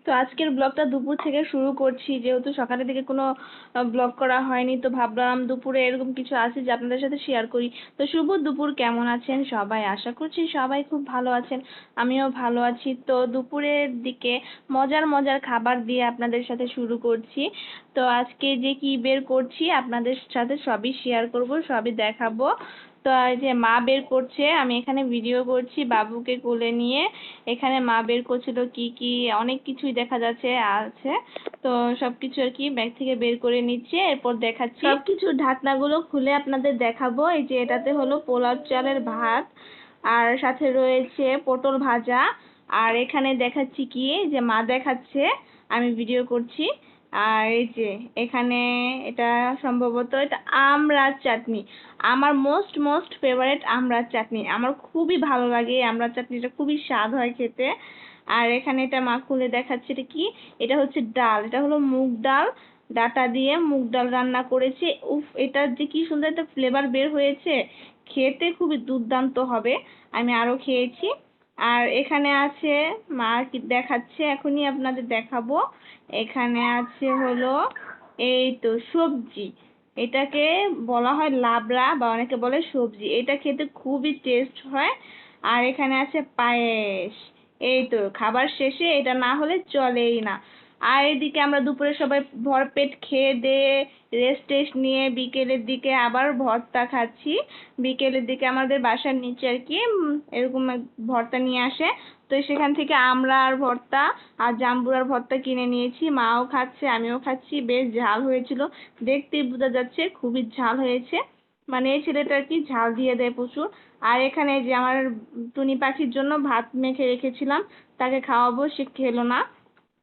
তো আজকের ব্লগটা দুপুর থেকে শুরু করছি, যেহেতু সকালের দিকে কোনো ব্লগ করা হয়নি, তো ভাবলাম দুপুরে এরকম কিছু আছে যে আপনাদের সাথে শেয়ার করি। তো শুভ দুপুর, কেমন আছেন সবাই? আশা করছি সবাই খুব ভালো আছেন, আমিও ভালো আছি। তো দুপুরের দিকে মজার মজার খাবার দিয়ে আপনাদের সাথে শুরু করছি। তো আজকে যে কি বের করছি আপনাদের সাথে সবই শেয়ার করব, সবই দেখাবো। তো এই যে মা বের করছে, আমি এখানে ভিডিও করছি বাবুকে কোলে নিয়ে। এখানে মা বের করছিল কি কি অনেক কিছুই দেখা যাচ্ছে আছে। তো সবকিছু আর কি ব্যাগ থেকে বের করে নিচ্ছে, এরপর দেখাচ্ছি। সবকিছু ঢাকনাগুলো খুলে আপনাদের দেখাবো। এই যে এটাতে হলো পোলাও চালের ভাত, আর সাথে রয়েছে পটল ভাজা। আর এখানে দেখাচ্ছি কি যে মা দেখাচ্ছে, আমি ভিডিও করছি। আর এই যে এখানে এটা সম্ভবত এটা আমড়ার চাটনি। আমার মোস্ট মোস্ট ফেভারিট আমড়ার চাটনি, আমার খুবই ভালো লাগে এই আমড়ার চাটনিটা, খুবই স্বাদ হয় খেতে। আর এখানে এটা মা খুলে দেখাচ্ছে এটা কি, এটা হচ্ছে ডাল, এটা হলো মুগ ডাল, ডাটা দিয়ে মুগ ডাল রান্না করেছে। উফ, এটার যে কি সুন্দর একটা ফ্লেভার বের হয়েছে, খেতে খুবই দুর্দান্ত হবে। আমি আরো খেয়েছি। আর এখানে আছে, মা কি দেখাচ্ছে এখনই আপনাদের দেখাবো। এখানে আছে হলো এই তো সবজি, এটাকে বলা হয় লাবড়া বা অনেকে বলে সবজি, এটা খেতে খুবই টেস্ট হয়। আর এখানে আছে পায়েস। এই তো খাবার শেষে এটা না হলে চলেই না। আর এদিকে আমরা দুপুরে সবাই ভরপেট খেয়ে দিয়ে রেস্ট টেস্ট নিয়ে বিকেলের দিকে আবার ভর্তা খাচ্ছি। বিকেলের দিকে আমাদের বাসার নিচে আর কি এরকম ভর্তা নিয়ে আসে। তো সেখান থেকে আমড়ার ভর্তা আর জাম্বুরার ভর্তা কিনে নিয়েছি, মাও খাচ্ছে আমিও খাচ্ছি। বেশ ঝাল হয়েছিল, দেখতেই বোঝা যাচ্ছে খুবই ঝাল হয়েছে। মানে এই ছেলেটা আর কি ঝাল দিয়ে দেয় প্রচুর। আর এখানে যে আমার টুনি পাখির জন্য ভাত মেখে রেখেছিলাম, তাকে খাওয়াবো, সে খেলো না।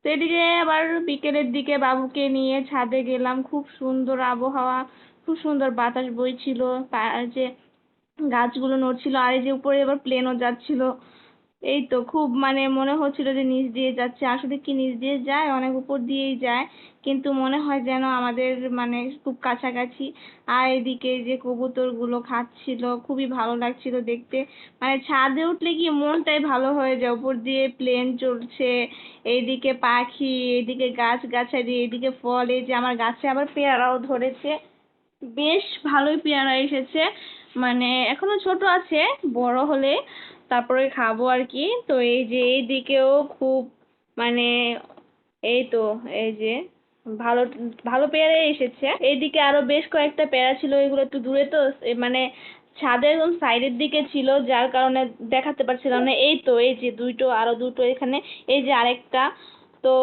তো এদিকে আবার বিকেলের দিকে বাবুকে নিয়ে ছাদে গেলাম, খুব সুন্দর আবহাওয়া, খুব সুন্দর বাতাস বইছিল, যে গাছগুলো নড়ছিল, আর এই যে উপরে এবার প্লেনও যাচ্ছিল। এই তো খুব মানে মনে হচ্ছিল যে নিচ দিয়ে যাচ্ছে, আসলে কি নিচ দিয়ে যায়, অনেক উপর দিয়েই যায়, কিন্তু মনে হয় যেন আমাদের মানে খুব কাছাকাছি। আর এদিকে যে কবুতর গুলো খাচ্ছিল, খুবই ভালো লাগছিল দেখতে। মানে ছাদে উঠলে কি মনটাই ভালো হয়ে যায়, উপর দিয়ে প্লেন চলছে, এইদিকে পাখি, এইদিকে গাছ গাছালি, এইদিকে ফল। এই যে আমার গাছে আবার পেয়ারাও ধরেছে, বেশ ভালোই পেয়ারা এসেছে। মানে এখনো ছোট আছে, বড় হলে তারপরে খাবো আর কি। তো এই যে এইদিকেও খুব মানে এই তো এই যে ভালো ভালো পেয়ারা এসেছে। এইদিকে আরো বেশ কয়েকটা পেয়ারা ছিল, এগুলো একটু দূরে তো, মানে ছাদের একদম সাইডের দিকে ছিল, যার কারণে দেখাতে পারছিলাম না। এই তো এই যে দুটো, আরো দুটো এখানে, এই যে আরেকটা। তো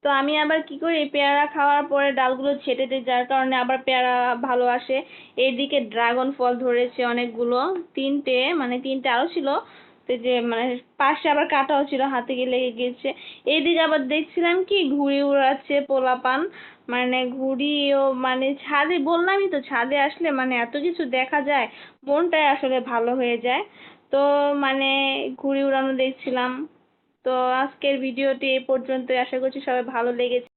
তো আমি আবার কি করি, পেয়ারা খাওয়ার পরে ডালগুলো ছেটে দিই, যার কারণে আবার পেয়ারা ভালো আসে। এইদিকে ড্রাগন ফল ধরেছে অনেকগুলো, তিনটে, মানে তিনটে আরো ছিল। তো যে মানে পাশে আবার কাটাও ছিল, হাতে গিয়ে লেগে গিয়েছে। এইদিকে আবার দেখছিলাম কি ঘুড়ি উড়াচ্ছে পোলাপান, মানে ঘুড়িও, মানে ছাদে, বললামই তো ছাদে আসলে মানে এত কিছু দেখা যায়, মনটাই আসলে ভালো হয়ে যায়। তো মানে ঘুড়ি উড়ানো দেখছিলাম। তো আজকের ভিডিওটি এই পর্যন্তই, আশা করছি সবাই ভালো লেগেছে।